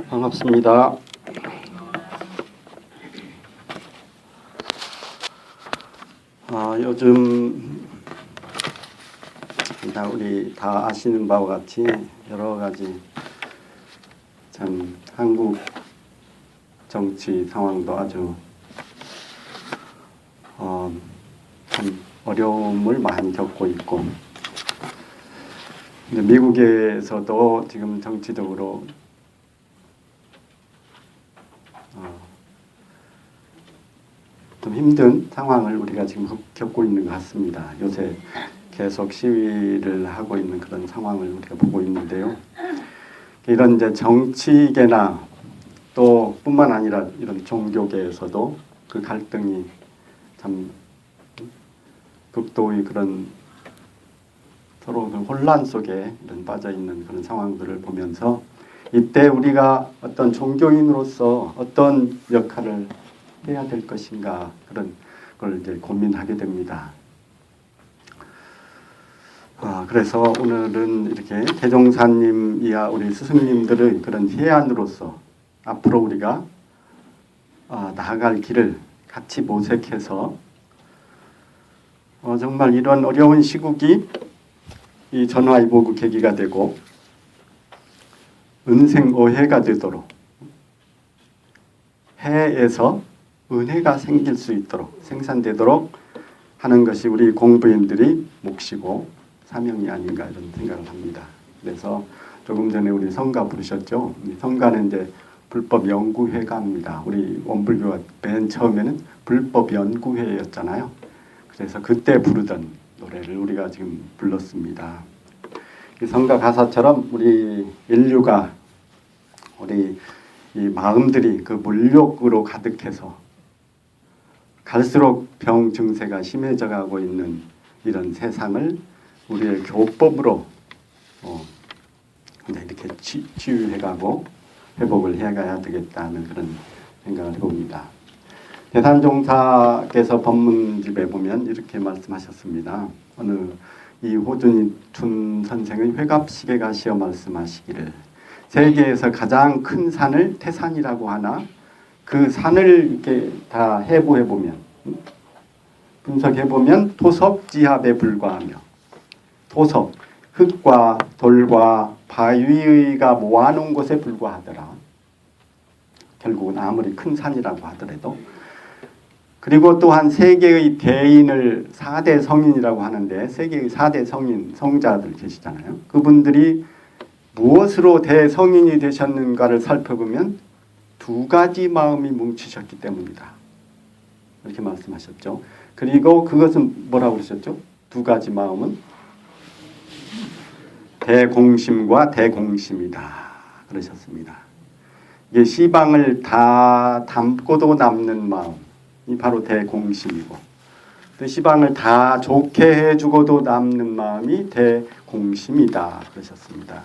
반갑습니다. 요즘 우리 다 아시는 바와 같이 여러 가지 참 한국 정치 상황도 아주 참 어려움을 많이 겪고 있고, 근데 미국에서도 지금 정치적으로 좀 힘든 상황을 우리가 지금 겪고 있는 것 같습니다. 요새 계속 시위를 하고 있는 그런 상황을 우리가 보고 있는데요. 이런 이제 정치계나 또 뿐만 아니라 이런 종교계에서도 그 갈등이 참 극도의 그런 서로 그 혼란 속에 이런 빠져 있는 그런 상황들을 보면서 이때 우리가 어떤 종교인으로서 어떤 역할을 해야 될 것인가, 그런 걸 이제 고민하게 됩니다. 그래서 오늘은 이렇게 대종사님 이하 우리 스승님들의 그런 해안으로서 앞으로 우리가 나아갈 길을 같이 모색해서 정말 이런 어려운 시국이 이 전화위복의 계기가 되고 은생어해가 되도록, 해에서 은혜가 생길 수 있도록, 생산되도록 하는 것이 우리 공부인들이 몫이고 사명이 아닌가, 이런 생각을 합니다. 그래서 조금 전에 우리 성가 부르셨죠. 성가는 이제 불법연구회가입니다. 우리 원불교가 맨 처음에는 불법연구회였잖아요. 그래서 그때 부르던 노래를 우리가 지금 불렀습니다. 이 성가 가사처럼 우리 인류가, 우리 이 마음들이 그 물욕으로 가득해서 갈수록 병 증세가 심해져 가고 있는 이런 세상을 우리의 교법으로 이렇게 치유해가고 회복을 해가야 되겠다는 그런 생각을 해봅니다. 대산종사께서 법문집에 보면 이렇게 말씀하셨습니다. 어느 이 호준춘 선생의 회갑식에 가시어 말씀하시기를, 세계에서 가장 큰 산을 태산이라고 하나 그 산을 이렇게 다 해부해보면, 분석해보면 토석지합에 불과하며, 토석, 흙과 돌과 바위가 모아놓은 곳에 불과하더라. 결국은 아무리 큰 산이라고 하더라도. 그리고 또한 세계의 대인을 4대 성인이라고 하는데, 세계의 4대 성인, 성자들 계시잖아요. 그분들이 무엇으로 대성인이 되셨는가를 살펴보면 두 가지 마음이 뭉치셨기 때문이다. 이렇게 말씀하셨죠. 그리고 그것은 뭐라고 그러셨죠? 두 가지 마음은 대공심과 대공심이다 그러셨습니다. 이게 시방을 다 담고도 남는 마음이 바로 대공심이고, 또 시방을 다 좋게 해주고도 남는 마음이 대공심이다 그러셨습니다.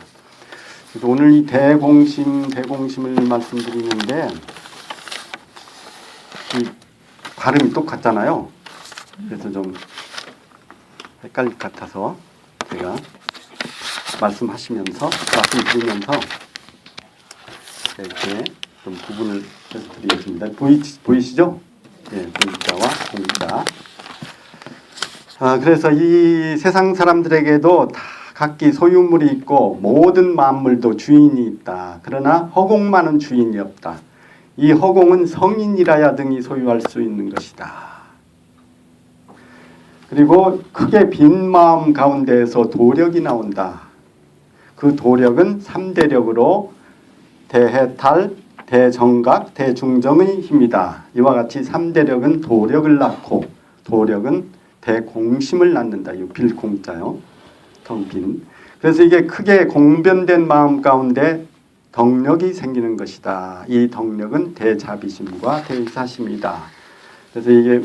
그래서 오늘 이 대공심을 말씀드리는데, 이 발음이 똑같잖아요. 그래서 좀 헷갈릴 것 같아서 제가 말씀드리면서 이렇게 좀 구분을 해서 드리겠습니다. 보이시죠? 네, 공자와 공자. 그래서 이 세상 사람들에게도 다 각기 소유물이 있고 모든 만물도 주인이 있다. 그러나 허공만은 주인이 없다. 이 허공은 성인이라야 등이 소유할 수 있는 것이다. 그리고 크게 빈 마음 가운데에서 도력이 나온다. 그 도력은 3대력으로 대해탈, 대정각, 대중정의 힘이다. 이와 같이 3대력은 도력을 낳고 도력은 대공심을 낳는다. 이 빌공자요. 텅빈. 그래서 이게 크게 공변된 마음 가운데 덕력이 생기는 것이다. 이 덕력은 대자비심과 대의사심이다. 그래서 이게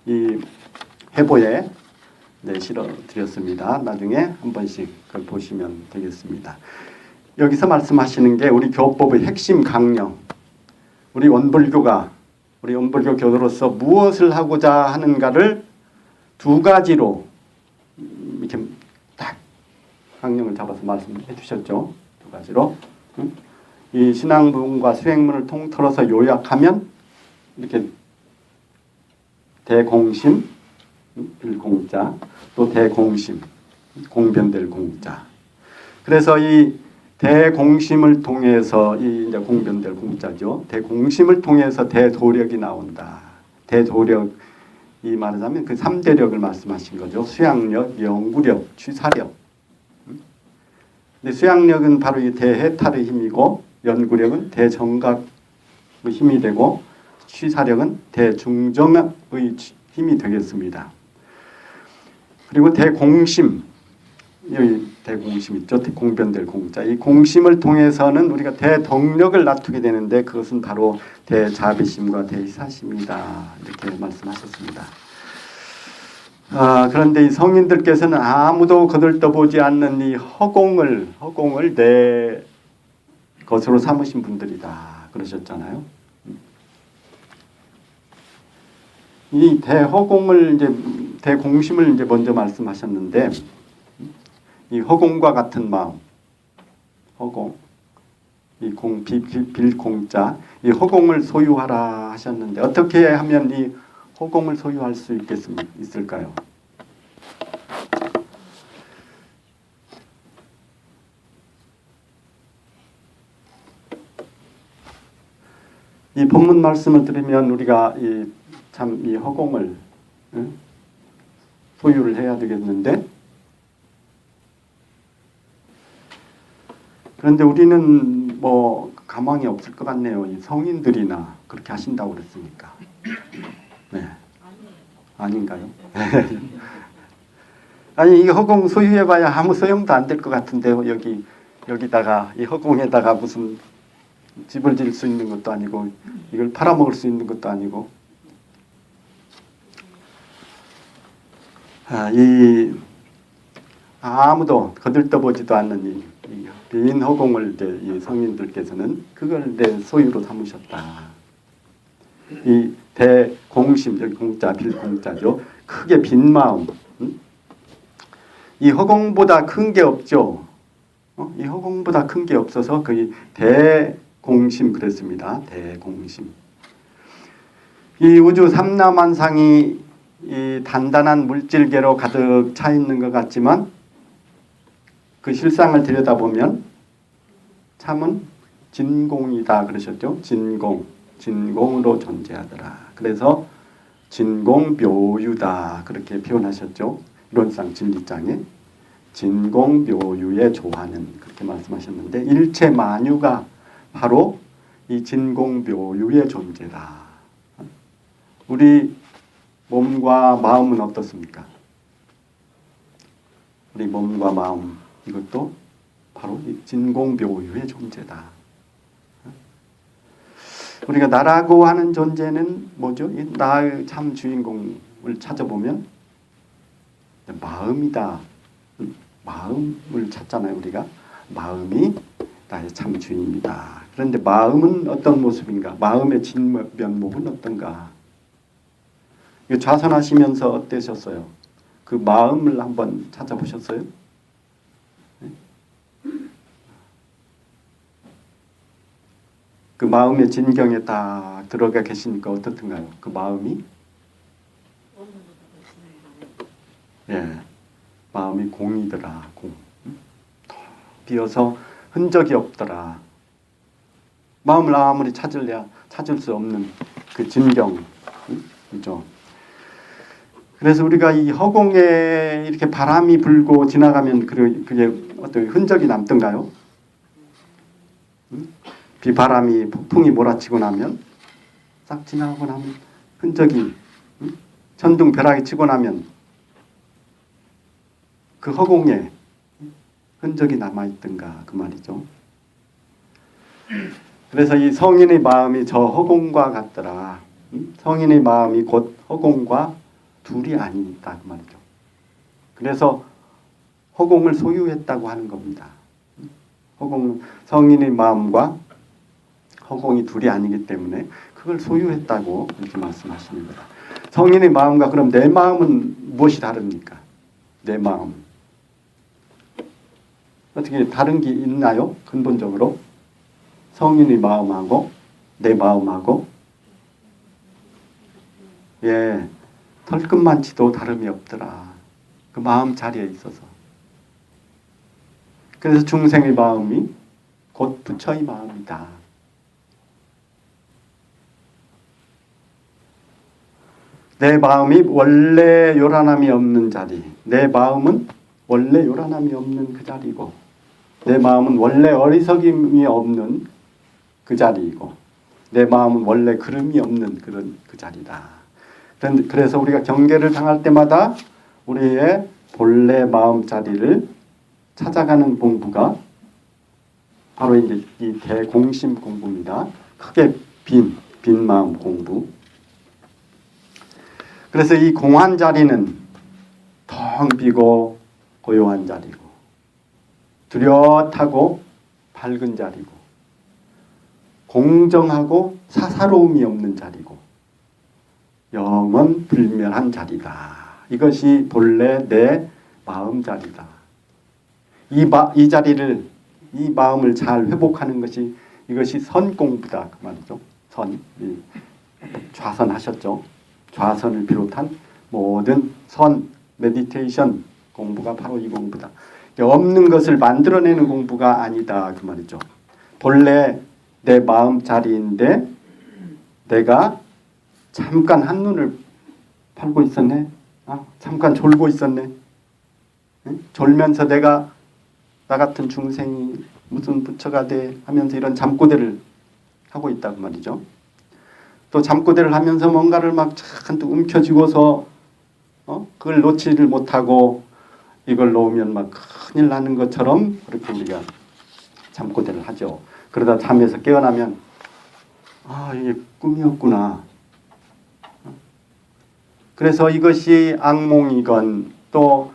이 해보에 실어드렸습니다. 나중에 한 번씩 그걸 보시면 되겠습니다. 여기서 말씀하시는 게 우리 교법의 핵심 강령, 우리 원불교 교도로서 무엇을 하고자 하는가를 두 가지로 이렇게 강령을 잡아서 말씀해 주셨죠. 두 가지로. 이 신앙문과 수행문을 통틀어서 요약하면 이렇게 대공심, 일공자, 또 대공심, 공변될 공자. 그래서 이 대공심을 통해서 이 이제 공변될 공자죠. 대공심을 통해서 대도력이 나온다. 대도력 이 말하자면 그 3대력을 말씀하신 거죠. 수양력, 영구력, 취사력. 근데 수양력은 바로 이 대해탈의 힘이고 연구력은 대정각의 힘이 되고 취사력은 대중정의 힘이 되겠습니다. 그리고 대공심, 여기 대공심 있죠. 공변될 공자. 이 공심을 통해서는 우리가 대덕력을 갖추게 되는데 그것은 바로 대자비심과 대희사심이다. 이렇게 말씀하셨습니다. 그런데 이 성인들께서는 아무도 거들떠보지 않는 이 허공을 내 것으로 삼으신 분들이다. 그러셨잖아요. 이 대허공을 이제 대공심을 이제 먼저 말씀하셨는데 이 허공과 같은 마음, 허공, 이 빌공자, 이 허공을 소유하라 하셨는데 어떻게 하면 이 허공을 소유할 수 있을까요? 이 본문 말씀을 들으면 우리가 참 이 허공을 소유를 해야 되겠는데 그런데 우리는 뭐 가망이 없을 것 같네요. 이 성인들이나 그렇게 하신다고 그랬으니까. 네. 아닌가요? 아니 이 허공 소유해봐야 아무 소용도 안 될 것 같은데요. 여기다가 이 허공에다가 무슨 집을 지을 수 있는 것도 아니고 이걸 팔아먹을 수 있는 것도 아니고 아무도 거들떠보지도 않는 이 빈 허공을 이제 이 성인들께서는 그걸 내 소유로 삼으셨다. 이 대공심, 여기 공자, 빌공자죠. 크게 빈 마음. 이 허공보다 큰 게 없죠. 이 허공보다 큰 게 없어서 거의 대공심 그랬습니다. 대공심. 이 우주 삼라만상이 이 단단한 물질계로 가득 차 있는 것 같지만 그 실상을 들여다보면 참은 진공이다 그러셨죠. 진공으로 존재하더라. 그래서 진공묘유다 그렇게 표현하셨죠. 이론상 진리장에 진공묘유의 조화는 그렇게 말씀하셨는데 일체 만유가 바로 이 진공묘유의 존재다. 우리 몸과 마음은 어떻습니까? 우리 몸과 마음 이것도 바로 이 진공묘유의 존재다. 우리가 나라고 하는 존재는 뭐죠? 이 나의 참 주인공을 찾아보면 마음이다. 마음을 찾잖아요. 우리가 마음이 나의 참 주인이다. 그런데 마음은 어떤 모습인가? 마음의 진면목은 어떤가? 좌선하시면서 어떠셨어요? 그 마음을 한번 찾아보셨어요? 그 마음의 진경에 딱 들어가 계시니까 어떻든가요? 그 마음이? 예, 마음이 공이더라. 공. 비어서 흔적이 없더라. 마음을 아무리 찾을 수 없는 그 진경, 그죠? 그래서 우리가 이 허공에 이렇게 바람이 불고 지나가면 그게 어떤 흔적이 남던가요? 비바람이 폭풍이 몰아치고 나면 싹 지나가고 나면 흔적이 천둥벼락이 치고 나면 그 허공에 흔적이 남아있던가 그 말이죠. 그래서 이 성인의 마음이 저 허공과 같더라. 성인의 마음이 곧 허공과 둘이 아니다 그 말이죠. 그래서 허공을 소유했다고 하는 겁니다. 성인의 마음과 허공이 둘이 아니기 때문에 그걸 소유했다고 이렇게 말씀하십니다. 성인의 마음과 그럼 내 마음은 무엇이 다릅니까? 내 마음. 어떻게 다른 게 있나요? 근본적으로 성인의 마음하고 내 마음하고 예, 털끝만치도 다름이 없더라. 그 마음 자리에 있어서. 그래서 중생의 마음이 곧 부처의 마음이다. 내 마음이 원래 요란함이 없는 자리. 내 마음은 원래 요란함이 없는 그 자리고, 내 마음은 원래 어리석임이 없는 그 자리이고, 내 마음은 원래 그름이 없는 그런 그 자리다. 그래서 우리가 경계를 당할 때마다 우리의 본래 마음 자리를 찾아가는 공부가 바로 이제 이 대공심 공부입니다. 크게 빈 마음 공부. 그래서 이 공한 자리는 텅 비고 고요한 자리고, 뚜렷하고 밝은 자리고, 공정하고 사사로움이 없는 자리고, 영원 불멸한 자리다. 이것이 본래 내 마음 자리다. 이 자리를, 이 마음을 잘 회복하는 것이, 이것이 선 공부다 그 말이죠. 선, 좌선하셨죠. 좌선을 비롯한 모든 선, 메디테이션 공부가 바로 이 공부다. 없는 것을 만들어내는 공부가 아니다 그 말이죠. 본래 내 마음 자리인데 내가 잠깐 한눈을 팔고 있었네. 잠깐 졸고 있었네. 졸면서 내가 나 같은 중생이 무슨 부처가 돼 하면서 이런 잠꼬대를 하고 있다고 말이죠. 또 잠꼬대를 하면서 뭔가를 막 잔뜩 움켜쥐고서 그걸 놓지를 못하고 이걸 놓으면 막 큰일 나는 것처럼 그렇게 우리가 잠꼬대를 하죠. 그러다 잠에서 깨어나면 이게 꿈이었구나. 그래서 이것이 악몽이건 또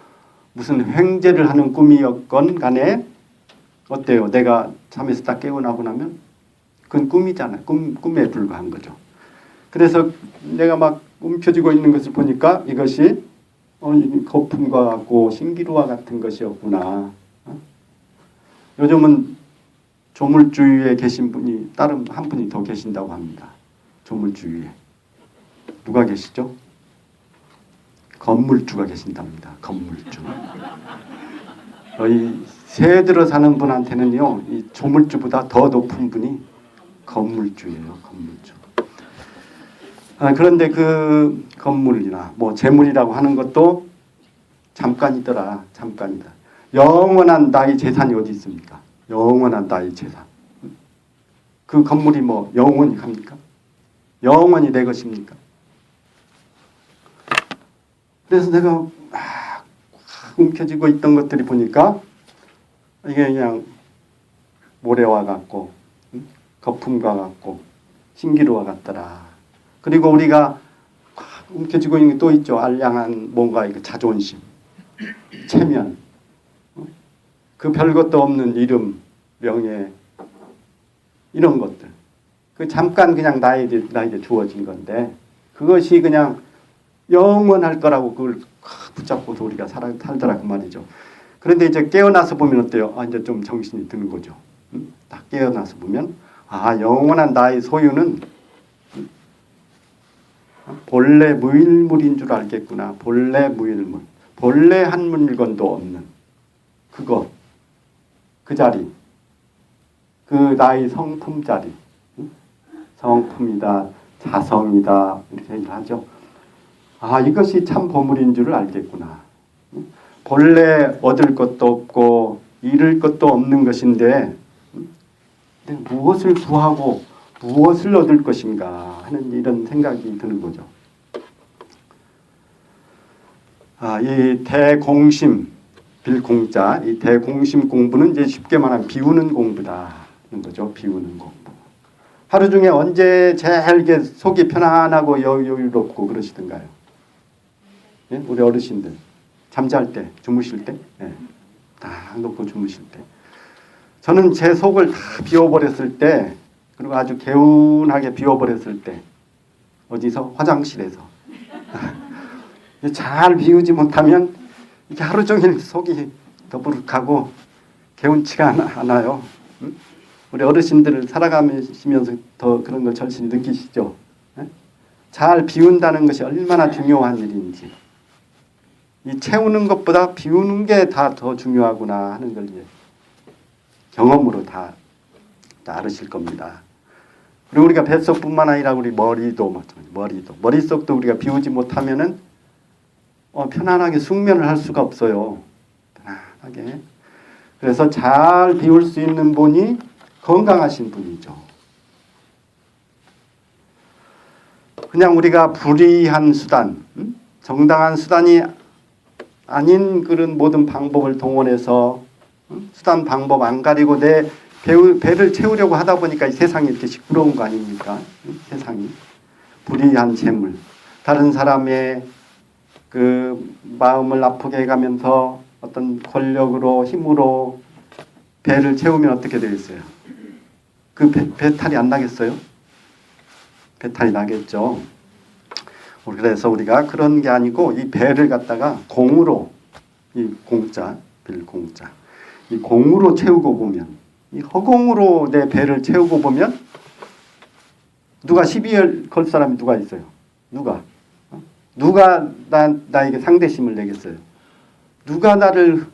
무슨 횡재를 하는 꿈이었건 간에 어때요? 내가 잠에서 딱 깨어나고 나면 그건 꿈이잖아요. 꿈에 불과한 거죠. 그래서 내가 막 움켜쥐고 있는 것을 보니까 이것이 거품과 같고 신기루와 같은 것이었구나. 요즘은 조물주의에 계신 분이 다른 한 분이 더 계신다고 합니다. 조물주의에. 누가 계시죠? 건물주가 계신답니다. 건물주. 이 새 들어 사는 분한테는요, 이 조물주보다 더 높은 분이 건물주예요. 건물주. 그런데 그 건물이나 뭐 재물이라고 하는 것도 잠깐이더라. 잠깐이다. 영원한 나의 재산이 어디 있습니까? 영원한 나의 재산. 그 건물이 뭐 영원히 갑니까? 영원히 내 것입니까? 그래서 내가 움켜쥐고 있던 것들이 보니까 이게 그냥 모래와 같고 거품과 같고 신기루와 같더라. 그리고 우리가 움켜쥐고 있는 게 또 있죠. 알량한 뭔가 자존심, 체면, 그 별것도 없는 이름, 명예, 이런 것들. 그 잠깐 그냥 나에게 주어진 건데 그것이 그냥 영원할 거라고 그걸 붙잡고서 우리가 살더라 그 말이죠. 그런데 이제 깨어나서 보면 어때요? 이제 좀 정신이 드는 거죠. 딱 깨어나서 보면 영원한 나의 소유는 본래 무일물인 줄 알겠구나. 본래 무일물. 본래 한 물건도 없는 그거. 그 자리. 그 나의 성품 자리. 성품이다. 자성이다. 이렇게 얘기를 하죠. 이것이 참 보물인 줄을 알겠구나. 본래 얻을 것도 없고 잃을 것도 없는 것인데 무엇을 구하고 무엇을 얻을 것인가 하는 이런 생각이 드는 거죠. 이 대공심, 빌공자, 이 대공심 공부는 이제 쉽게 말하면 비우는 공부다. 하는 거죠. 비우는 공부. 하루 중에 언제 제일 속이 편안하고 여유롭고 그러시던가요? 예? 우리 어르신들. 잠잘 때, 주무실 때, 딱 놓고 주무실 때. 저는 제 속을 다 비워버렸을 때, 그리고 아주 개운하게 비워버렸을 때, 어디서? 화장실에서. 잘 비우지 못하면 이게 하루 종일 속이 더부룩하고 개운치가 않아요. 응? 우리 어르신들을 살아가시면서 더 그런 걸 절실히 느끼시죠. 응? 잘 비운다는 것이 얼마나 중요한 일인지, 이 채우는 것보다 비우는 게 다 더 중요하구나 하는 걸 이제 경험으로 다 알으실 겁니다. 그리고 우리가 뱃속뿐만 아니라 우리 머리도 마찬가지, 머릿속도 우리가 비우지 못하면은 편안하게 숙면을 할 수가 없어요. 편안하게. 그래서 잘 비울 수 있는 분이 건강하신 분이죠. 그냥 우리가 불의한 수단, 정당한 수단이 아닌 그런 모든 방법을 동원해서 수단 방법 안 가리고 내 배를 채우려고 하다 보니까 이 세상이 이렇게 시끄러운 거 아닙니까? 세상이 불의한 재물, 다른 사람의 그 마음을 아프게 해가면서 어떤 권력으로 힘으로 배를 채우면 어떻게 되겠어요? 그 배탈이 안 나겠어요? 배탈이 나겠죠. 그래서 우리가 그런 게 아니고 이 배를 갖다가 공으로, 이 공짜, 빌공짜, 이 공으로 채우고 보면, 이 허공으로 내 배를 채우고 보면 누가 시비 걸 사람이 누가 있어요? 누가 나에게 상대심을 내겠어요? 누가 나를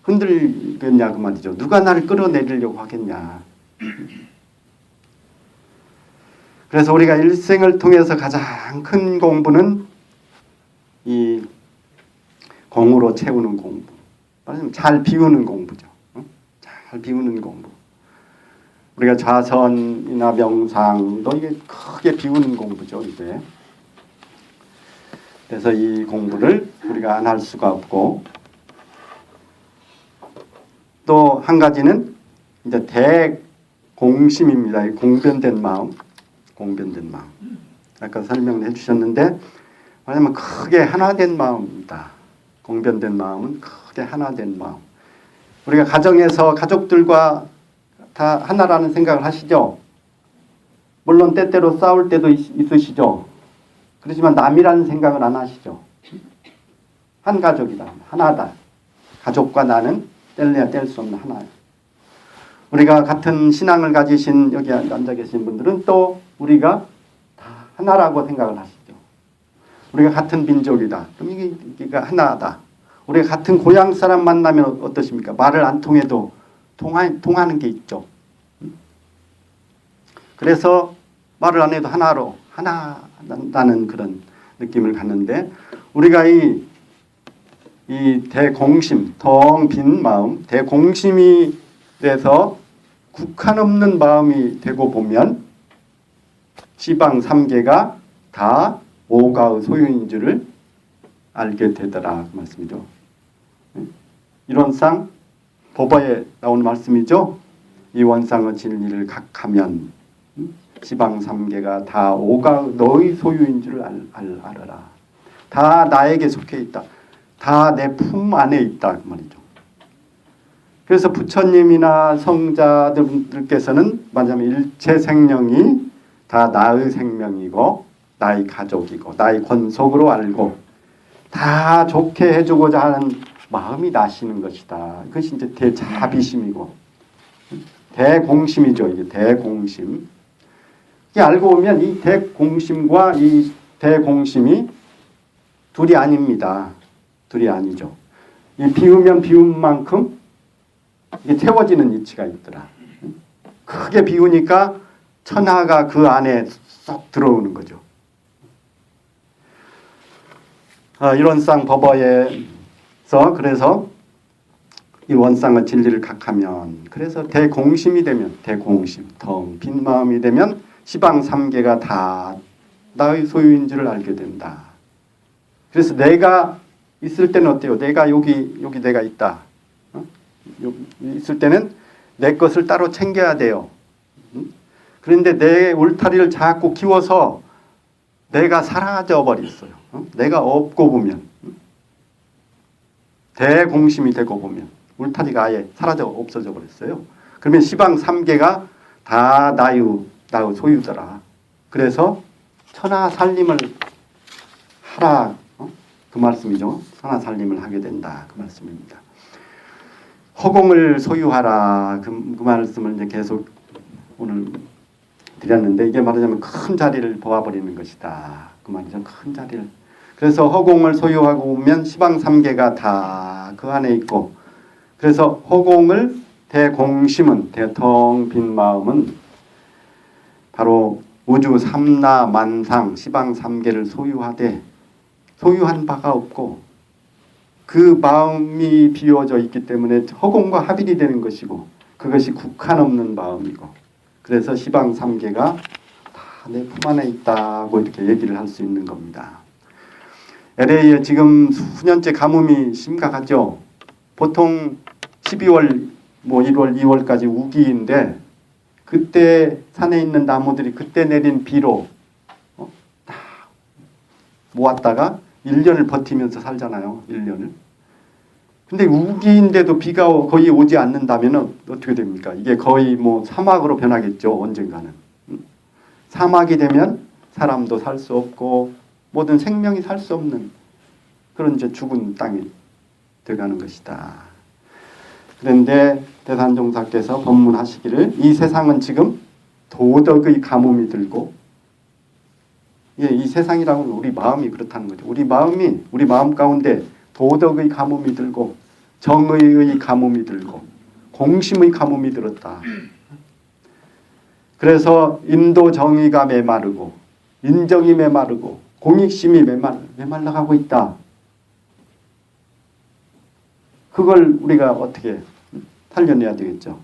흔들겠냐 그 말이죠. 누가 나를 끌어내리려고 하겠냐. 그래서 우리가 일생을 통해서 가장 큰 공부는 이 공으로 채우는 공부, 말하자면 잘 비우는 공부죠. 잘 비우는 공부. 우리가 자선이나 명상도 이게 크게 비우는 공부죠, 이제. 그래서 이 공부를 우리가 안 할 수가 없고, 또 한 가지는 이제 대공심입니다. 공변된 마음. 아까 설명을 해주셨는데, 말하자면 크게 하나된 마음입니다. 공변된 마음은 크게 하나된 마음. 우리가 가정에서 가족들과 다 하나라는 생각을 하시죠. 물론 때때로 싸울 때도 있으시죠. 그렇지만 남이라는 생각을 안 하시죠. 한 가족이다, 하나다. 가족과 나는 뗄래야 뗄 수 없는 하나예요. 우리가 같은 신앙을 가지신 여기 앉아 계신 분들은 또 우리가 다 하나라고 생각을 하시죠. 우리가 같은 민족이다. 그럼 이게 하나다. 우리가 같은 고향 사람 만나면 어떠십니까? 말을 안 통해도 통하는 게 있죠. 그래서 말을 안 해도 하나라는 그런 느낌을 갖는데, 우리가 이 대공심, 텅 빈 마음, 대공심이 돼서 국한 없는 마음이 되고 보면 지방 3개가 다 오가의 소유인 줄을 알게 되더라 그 말씀이죠. 이론상 법어에 나오는 말씀이죠. 이 원상의 진리를 각하면 지방 3개가 다 오가 너의 소유인 줄을 알아라. 다 나에게 속해 있다. 다 내 품 안에 있다 그 말이죠. 그래서 부처님이나 성자들께서는 말하자면 일체 생명이 다 나의 생명이고 나의 가족이고 나의 권속으로 알고 다 좋게 해주고자 하는 마음이 나시는 것이다. 그것이 이제 대자비심이고 대공심이죠. 이게 대공심. 이게 알고 보면 이 대공심과 이 대공심이 둘이 아닙니다. 둘이 아니죠. 이 비우면 비운 만큼 이게 채워지는 이치가 있더라. 크게 비우니까 천하가 그 안에 쏙 들어오는 거죠. 이론상 법어에서 그래서 이 원상의 진리를 각하면, 그래서 대공심이 되면 대공심, 텅 빈 마음이 되면 시방 3개가 다 나의 소유인 줄을 알게 된다. 그래서 내가 있을 때는 어때요? 내가 여기 내가 있다. 있을 때는 내 것을 따로 챙겨야 돼요. 그런데 내 울타리를 자꾸 키워서 내가 사라져 버렸어요. 내가 없고 보면, 대공심이 되고 보면 울타리가 아예 사라져 없어져 버렸어요. 그러면 시방 3개가 다 나의 소유더라. 그래서 천하 살림을 하라 그 말씀이죠. 천하 살림을 하게 된다 그 말씀입니다. 허공을 소유하라 그 말씀을 이제 계속 오늘 드렸는데 이게 말하자면 큰 자리를 보아버리는 것이다 그 말이죠. 큰 자리를. 그래서 허공을 소유하고 오면 시방삼계가 다 그 안에 있고 그래서 허공을 대공심은 대텅 빈 마음은 바로 우주 삼나 만상 시방삼계를 소유하되 소유한 바가 없고 그 마음이 비워져 있기 때문에 허공과 합일이 되는 것이고 그것이 국한 없는 마음이고 그래서 시방삼계가 다 내 품 안에 있다고 이렇게 얘기를 할 수 있는 겁니다. LA에 지금 수년째 가뭄이 심각하죠. 보통 12월, 뭐 1월, 2월까지 우기인데 그때 산에 있는 나무들이 그때 내린 비로 다 모았다가 1년을 버티면서 살잖아요. 1년을. 근데 우기인데도 비가 거의 오지 않는다면 어떻게 됩니까? 이게 거의 뭐 사막으로 변하겠죠. 언젠가는. 사막이 되면 사람도 살 수 없고 모든 생명이 살 수 없는 그런 이제 죽은 땅이 되가는 것이다. 그런데 대산종사께서 법문하시기를 이 세상은 지금 도덕의 가뭄이 들고 이 세상이라고는 우리 마음이 그렇다는 거죠. 우리 마음 가운데 도덕의 가뭄이 들고 정의의 가뭄이 들고 공심의 가뭄이 들었다. 그래서 인도 정의가 메마르고 인정이 메마르고 공익심이 메말라가고 있다. 그걸 우리가 어떻게 살려내야 되겠죠.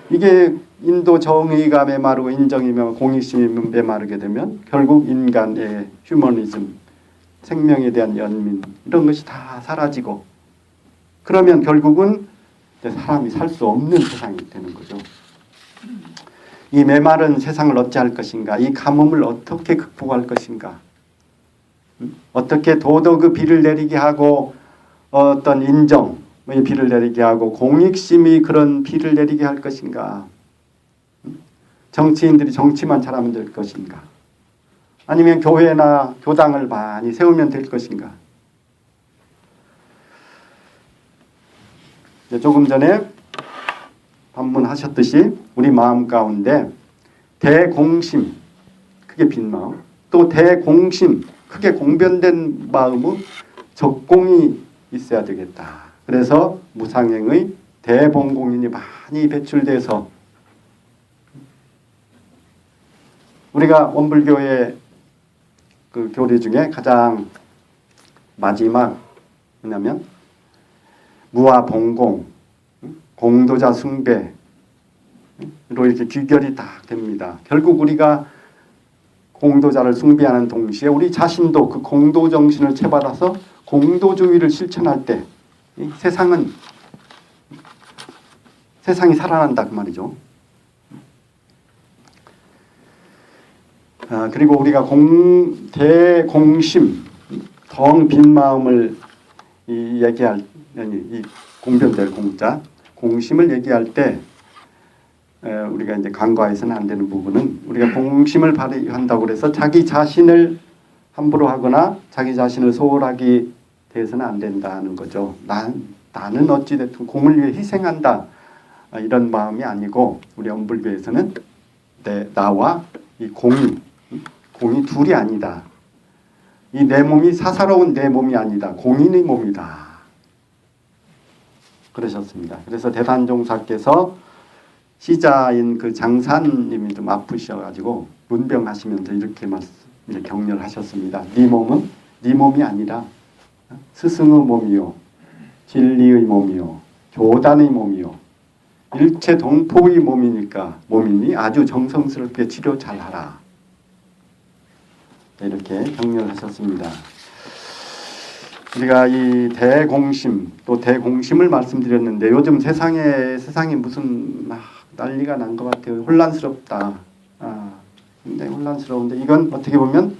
이게 인도 정의가 메마르고 인정이 메마르고 공익심이 메마르게 되면 결국 인간의 휴머니즘, 생명에 대한 연민 이런 것이 다 사라지고 그러면 결국은 사람이 살 수 없는 세상이 되는 거죠. 이 메마른 세상을 어찌할 것인가? 이 가뭄을 어떻게 극복할 것인가? 어떻게 도덕의 비를 내리게 하고 어떤 인정의 비를 내리게 하고 공익심이 그런 비를 내리게 할 것인가? 정치인들이 정치만 잘하면 될 것인가? 아니면 교회나 교당을 많이 세우면 될 것인가? 조금 전에 반문하셨듯이 우리 마음 가운데 대공심, 크게 빈 마음, 또 대공심, 크게 공변된 마음의 적공이 있어야 되겠다. 그래서 무상행의 대봉공인이 많이 배출돼서 우리가 원불교의 그 교리 중에 가장 마지막 뭐냐면 무아봉공, 공도자 숭배로 이렇게 귀결이 딱 됩니다. 결국 우리가 공도자를 숭배하는 동시에 우리 자신도 그 공도 정신을 채받아서 공도주의를 실천할 때 세상이 살아난다 그 말이죠. 그리고 우리가 대공심, 덩 빈 마음을 얘기할 이 공변될 공자 공심을 얘기할 때 우리가 이제 간과해서는 안 되는 부분은 우리가 공심을 발휘한다고 해서 자기 자신을 함부로 하거나 자기 자신을 소홀하게 대해서는 안 된다는 거죠. 나는 어찌됐든 공을 위해 희생한다 이런 마음이 아니고 우리 엄불교에서는 나와 이 공이 둘이 아니다. 이 내 몸이 사사로운 내 몸이 아니다. 공인의 몸이다. 그러셨습니다. 그래서 대산종사께서 시자인 그 장사님이 좀 아프셔가지고 문병하시면서 이렇게 격려하셨습니다. 네 몸은 네 몸이 아니라 스승의 몸이요, 진리의 몸이요, 교단의 몸이요, 일체 동포의 몸이니 아주 정성스럽게 치료 잘하라. 이렇게 격려하셨습니다. 우리가 이 대공심 또 대공심을 말씀드렸는데 요즘 세상이 무슨 난리가 난 것 같아요. 혼란스럽다. 굉장히 혼란스러운데 이건 어떻게 보면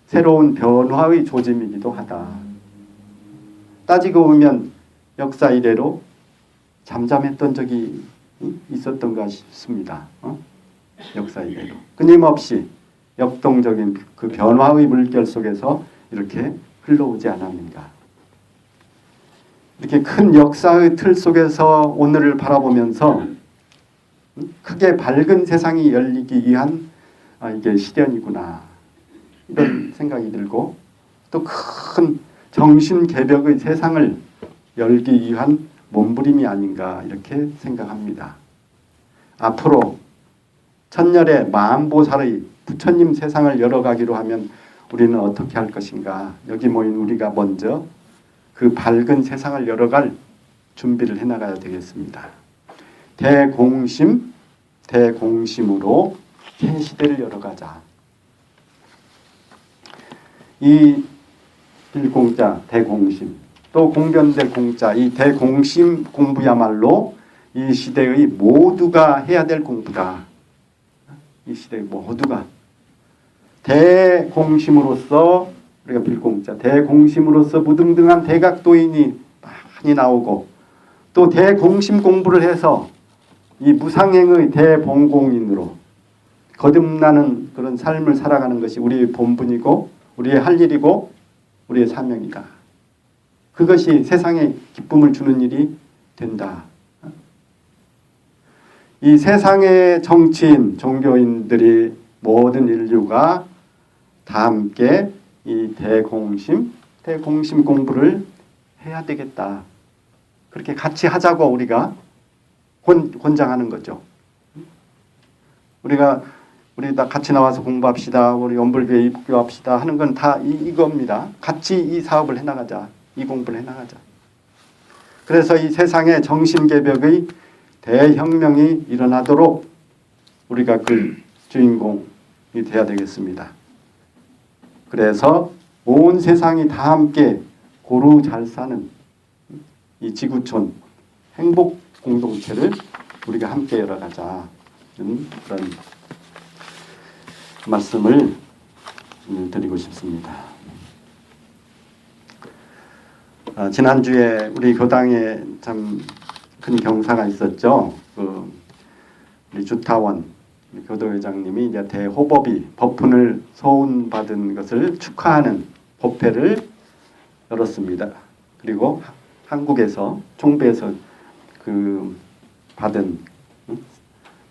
새로운 변화의 조짐이기도 하다. 따지고 보면 역사 이래로 잠잠했던 적이 있었던가 싶습니다. 역사 이래로 끊임없이 역동적인 그 변화의 물결 속에서 이렇게 흘러오지 않았는가. 이렇게 큰 역사의 틀 속에서 오늘을 바라보면서 크게 밝은 세상이 열리기 위한 이게 시련이구나 이런 생각이 들고 또 큰 정신 개벽의 세상을 열기 위한 몸부림이 아닌가 이렇게 생각합니다. 앞으로 천년의 만보살의 부처님 세상을 열어가기로 하면 우리는 어떻게 할 것인가. 여기 모인 우리가 먼저 그 밝은 세상을 열어갈 준비를 해나가야 되겠습니다. 대공심, 대공심으로 새 시대를 열어가자. 이 일공자, 대공심, 또 공변될 공자, 이 대공심 공부야말로 이 시대의 모두가 해야 될 공부다. 이 시대의 모두가 대공심으로서 우리가 빌공자, 대공심으로서 무등등한 대각도인이 많이 나오고 또 대공심 공부를 해서 이 무상행의 대봉공인으로 거듭나는 그런 삶을 살아가는 것이 우리의 본분이고 우리의 할 일이고 우리의 사명이다. 그것이 세상에 기쁨을 주는 일이 된다. 이 세상의 정치인, 종교인들이 모든 인류가 다 함께 이 대공심 공부를 해야 되겠다. 그렇게 같이 하자고 우리가 권장하는 거죠. 우리 다 같이 나와서 공부합시다. 우리 연불교회 입교합시다 하는 건 다 이겁니다. 같이 이 사업을 해나가자. 이 공부를 해나가자. 그래서 이 세상의 정신개벽의 대혁명이 일어나도록 우리가 그 주인공이 되어야 되겠습니다. 그래서 온 세상이 다 함께 고루 잘 사는 이 지구촌 행복 공동체를 우리가 함께 열어가자. 그런 말씀을 드리고 싶습니다. 지난주에 우리 교당에 참 큰 경사가 있었죠. 우리 주타원 교도회장님이 이제 대호법이 법훈을 소운받은 것을 축하하는 법회를 열었습니다. 그리고 한국에서 총배에서 그 받은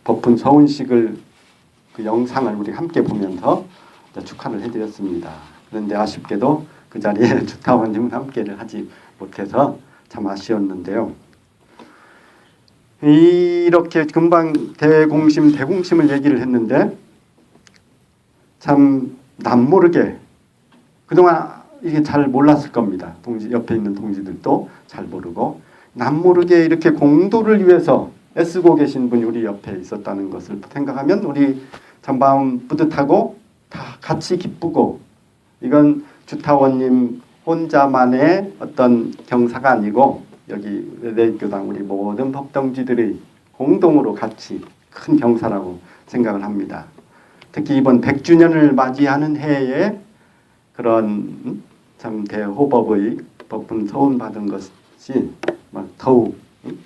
법훈 서운식을 그 영상을 우리 함께 보면서 축하를 해드렸습니다. 그런데 아쉽게도 그 자리에 주타원님은 함께를 하지 못해서 참 아쉬웠는데요. 이렇게 금방 대공심을 얘기를 했는데 참 남모르게 그동안 이게 잘 몰랐을 겁니다. 옆에 있는 동지들도 잘 모르고 남모르게 이렇게 공도를 위해서 애쓰고 계신 분이 우리 옆에 있었다는 것을 생각하면 우리 참 마음 뿌듯하고 다 같이 기쁘고 이건 주타원님 혼자만의 어떤 경사가 아니고 여기 외대교당 우리 모든 법동지들의 공동으로 같이 큰 경사라고 생각을 합니다. 특히 이번 100주년을 맞이하는 해에 그런 참 대호법의 법분 서운받은 것이 더욱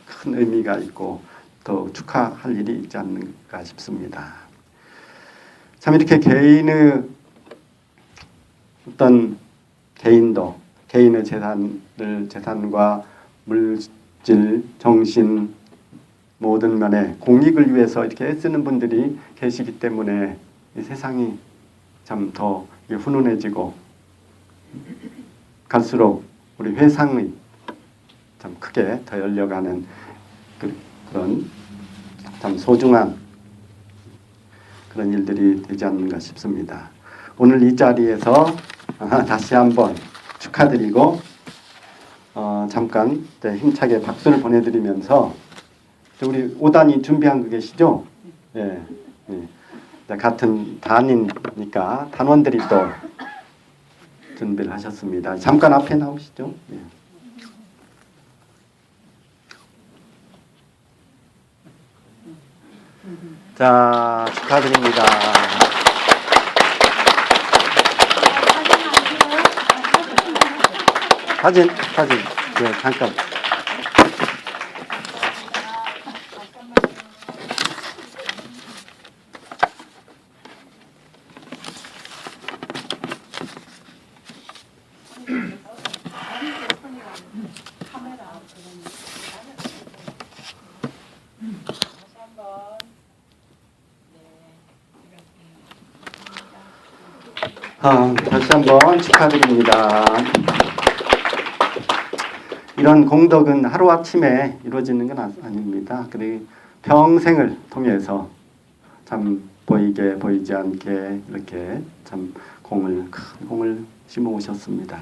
큰 의미가 있고 더 축하할 일이 있지 않는가 싶습니다. 참 이렇게 개인의 어떤 개인의 재산과 물질, 정신 모든 면에 공익을 위해서 이렇게 애쓰는 분들이 계시기 때문에 이 세상이 참 더 훈훈해지고 갈수록 우리 회상이 참 크게 더 열려가는 그런 참 소중한 그런 일들이 되지 않는가 싶습니다. 오늘 이 자리에서 다시 한번 축하드리고 잠깐 힘차게 박수를 보내드리면서 우리 5단이 준비한 거 계시죠? 예, 예. 같은 단이니까 단원들이 또 준비를 하셨습니다. 잠깐 앞에 나오시죠? 예. 자, 축하드립니다. 사진, 네, 잠깐. 카메라. 다시 한번 축하드립니다. 이런 공덕은 하루아침에 이루어지는 건 아닙니다. 그리고 평생을 통해서 참 보이게 보이지 않게 이렇게 참 큰 공을 심어 오셨습니다.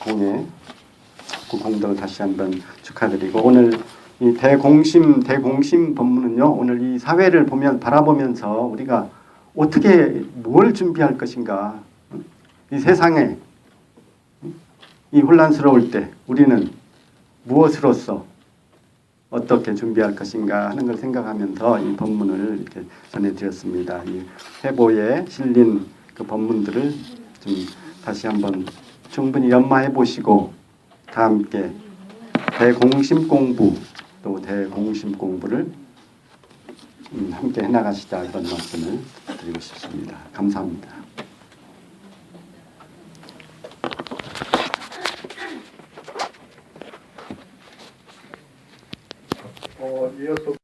공의 그 공덕을 다시 한번 축하드리고, 오늘 이 대공심 법문은요, 오늘 이 사회를 바라보면서 우리가 어떻게 뭘 준비할 것인가, 이 세상에 이 혼란스러울 때 우리는 무엇으로서 어떻게 준비할 것인가 하는 걸 생각하면서 이 법문을 이렇게 전해드렸습니다. 이 회보에 실린 그 법문들을 좀 다시 한번 충분히 연마해 보시고 다 함께 대공심 공부 또 대공심 공부를 함께 해나가시자, 이런 말씀을 드리고 싶습니다. 감사합니다. 이어서